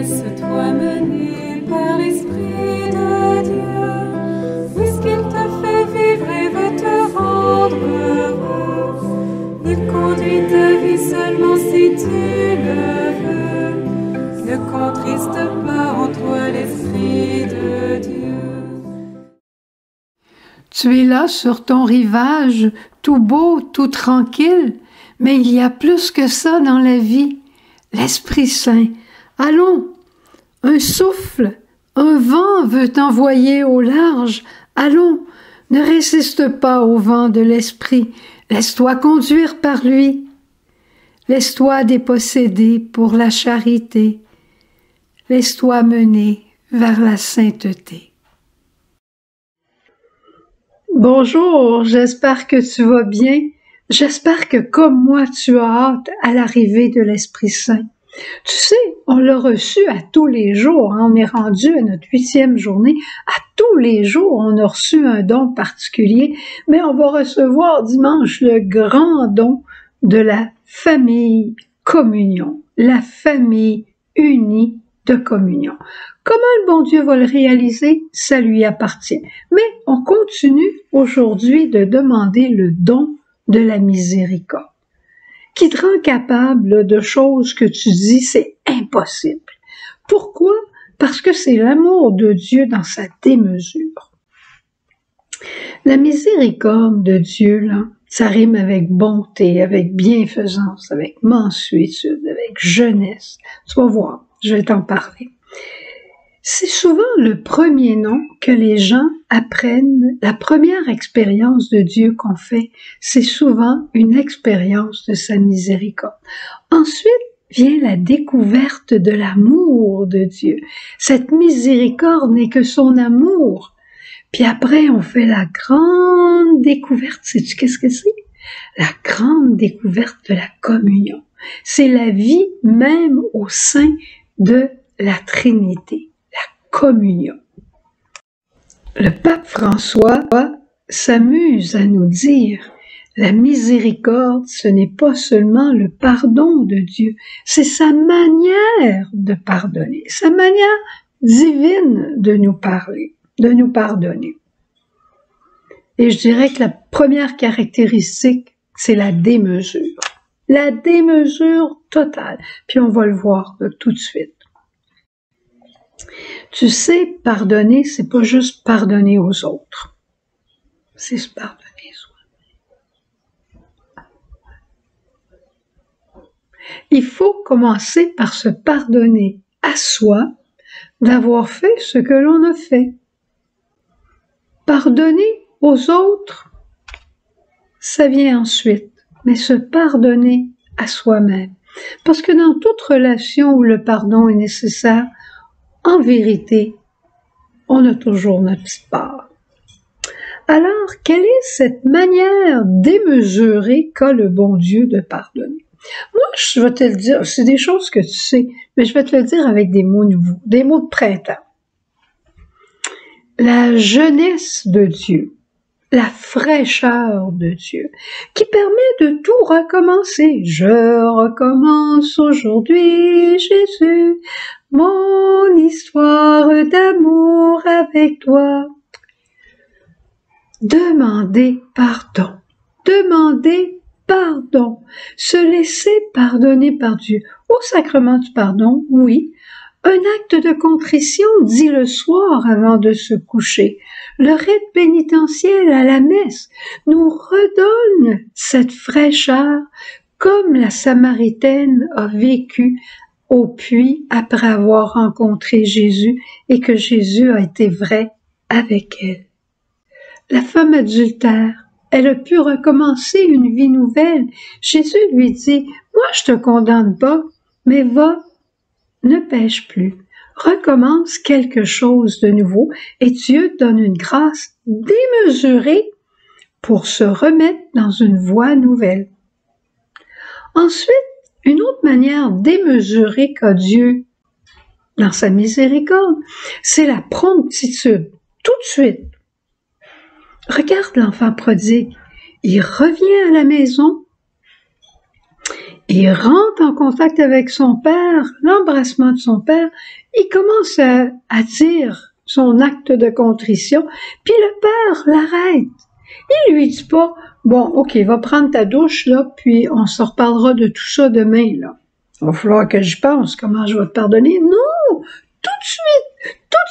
Laisse-toi mener par l'Esprit de Dieu, puisqu'il te fait vivre et veut te rendre heureux. Il conduit ta vie seulement si tu le veux. Ne contriste pas en toi l'Esprit de Dieu. Tu es là sur ton rivage, tout beau, tout tranquille, mais il y a plus que ça dans la vie. L'Esprit Saint. Allons, un souffle, un vent veut t'envoyer au large. Allons, ne résiste pas au vent de l'Esprit. Laisse-toi conduire par lui. Laisse-toi déposséder pour la charité. Laisse-toi mener vers la sainteté. Bonjour, j'espère que tu vas bien. J'espère que comme moi, tu as hâte à l'arrivée de l'Esprit Saint. Tu sais, on l'a reçu à tous les jours. On est rendu à notre 8e journée. À tous les jours, on a reçu un don particulier, mais on va recevoir dimanche le grand don de la famille communion, la famille unie de communion. Comment le bon Dieu va le réaliser, ça lui appartient. Mais on continue aujourd'hui de demander le don de la miséricorde, qui te rend capable de choses que tu dis c'est impossible. Pourquoi? Parce que c'est l'amour de Dieu dans sa démesure. La miséricorde de Dieu, là, ça rime avec bonté, avec bienfaisance, avec mansuétude, avec jeunesse. Tu vas voir, je vais t'en parler. C'est souvent le premier nom que les gens apprennent. La première expérience de Dieu qu'on fait, c'est souvent une expérience de sa miséricorde. Ensuite vient la découverte de l'amour de Dieu. Cette miséricorde n'est que son amour. Puis après, on fait la grande découverte. Sais-tu qu'est-ce que c'est? La grande découverte de la communion. C'est la vie même au sein de la Trinité. Communion. Le pape François s'amuse à nous dire la miséricorde, ce n'est pas seulement le pardon de Dieu, c'est sa manière de pardonner, sa manière divine de nous parler, de nous pardonner. Et je dirais que la première caractéristique, c'est la démesure totale. Puis on va le voir tout de suite. Tu sais, pardonner, c'est pas juste pardonner aux autres. C'est se pardonner soi-même. Il faut commencer par se pardonner à soi d'avoir fait ce que l'on a fait. Pardonner aux autres, ça vient ensuite, mais se pardonner à soi-même. Parce que dans toute relation où le pardon est nécessaire, en vérité, on a toujours notre petite part. Alors, quelle est cette manière démesurée qu'a le bon Dieu de pardonner? Moi, je vais te le dire, c'est des choses que tu sais, mais je vais te le dire avec des mots nouveaux, des mots de printemps. La jeunesse de Dieu, la fraîcheur de Dieu, qui permet de tout recommencer. Je recommence aujourd'hui, Jésus, mon histoire d'amour avec toi. Demandez pardon. Demandez pardon. Se laisser pardonner par Dieu. Au sacrement du pardon, oui. Un acte de contrition dit le soir avant de se coucher. Le rite pénitentiel à la messe nous redonne cette fraîcheur comme la Samaritaine a vécu au puits après avoir rencontré Jésus et que Jésus a été vrai avec elle. La femme adultère, elle a pu recommencer une vie nouvelle. Jésus lui dit, « Moi, je te condamne pas, mais va, ne pêche plus. Recommence quelque chose de nouveau et Dieu donne une grâce démesurée pour se remettre dans une voie nouvelle. » Ensuite, une autre manière démesurée qu'a Dieu dans sa miséricorde, c'est la promptitude, tout de suite. Regarde l'enfant prodigue, il revient à la maison, il rentre en contact avec son père, l'embrassement de son père, il commence à dire son acte de contrition, puis le père l'arrête. Il lui dit pas, bon, ok, va prendre ta douche, là, puis on se reparlera de tout ça demain, là. Il va falloir que j'y pense, comment je vais te pardonner. Non! Tout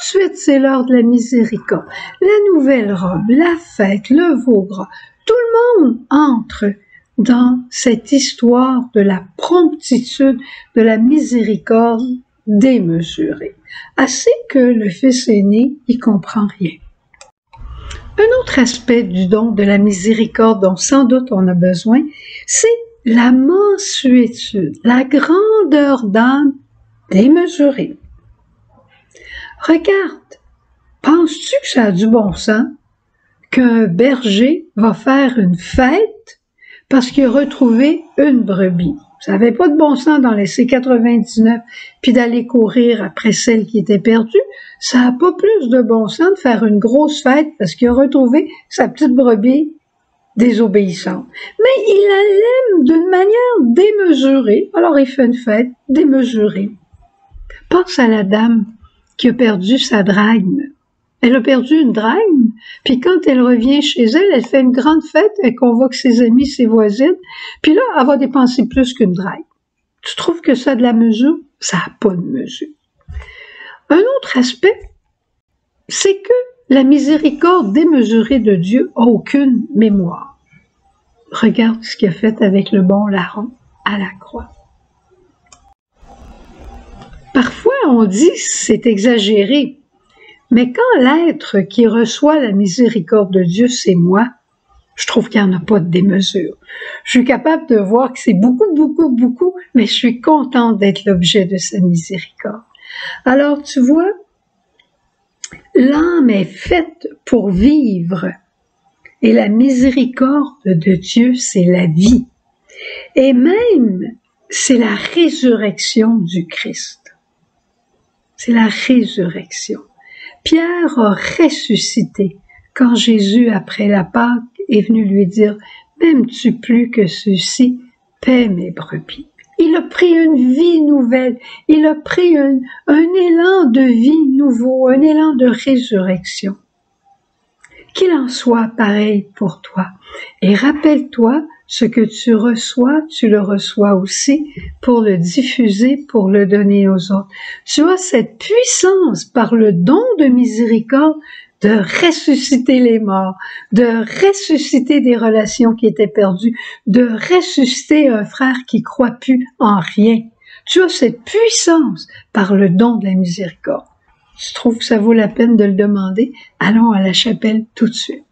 de suite, c'est l'heure de la miséricorde. La nouvelle robe, la fête, le veau gras, tout le monde entre dans cette histoire de la promptitude, de la miséricorde démesurée. Assez que le fils aîné y comprend rien. Un autre aspect du don de la miséricorde dont sans doute on a besoin, c'est la mansuétude, la grandeur d'âme démesurée. Regarde, penses-tu que ça a du bon sens qu'un berger va faire une fête parce qu'il a retrouvé une brebis? Ça n'avait pas de bon sens d'en laisser 99 puis d'aller courir après celle qui était perdue. Ça n'a pas plus de bon sens de faire une grosse fête parce qu'il a retrouvé sa petite brebis désobéissante. Mais il la l'aime d'une manière démesurée. Alors il fait une fête démesurée. Pense à la dame qui a perdu sa drachme. Elle a perdu une drachme, puis quand elle revient chez elle, elle fait une grande fête, elle convoque ses amis, ses voisines, puis là, elle va dépenser plus qu'une drachme. Tu trouves que ça a de la mesure? Ça n'a pas de mesure. Un autre aspect, c'est que la miséricorde démesurée de Dieu n'a aucune mémoire. Regarde ce qu'il a fait avec le bon larron à la croix. Parfois, on dit c'est exagéré, mais quand l'être qui reçoit la miséricorde de Dieu, c'est moi, je trouve qu'il n'y en a pas de démesure. Je suis capable de voir que c'est beaucoup, mais je suis contente d'être l'objet de sa miséricorde. Alors, tu vois, l'âme est faite pour vivre et la miséricorde de Dieu, c'est la vie. Et même, c'est la résurrection du Christ. C'est la résurrection. Pierre a ressuscité quand Jésus, après la Pâque, est venu lui dire « M'aimes-tu plus que ceux-ci? Paie mes brebis. » Il a pris une vie nouvelle, il a pris un élan de vie nouveau, un élan de résurrection. Qu'il en soit pareil pour toi. Et rappelle-toi, ce que tu le reçois aussi pour le diffuser, pour le donner aux autres. Tu as cette puissance par le don de miséricorde de ressusciter les morts, de ressusciter des relations qui étaient perdues, de ressusciter un frère qui croit plus en rien. Tu as cette puissance par le don de la miséricorde. Tu trouves que ça vaut la peine de le demander? Allons à la chapelle tout de suite.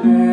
rue.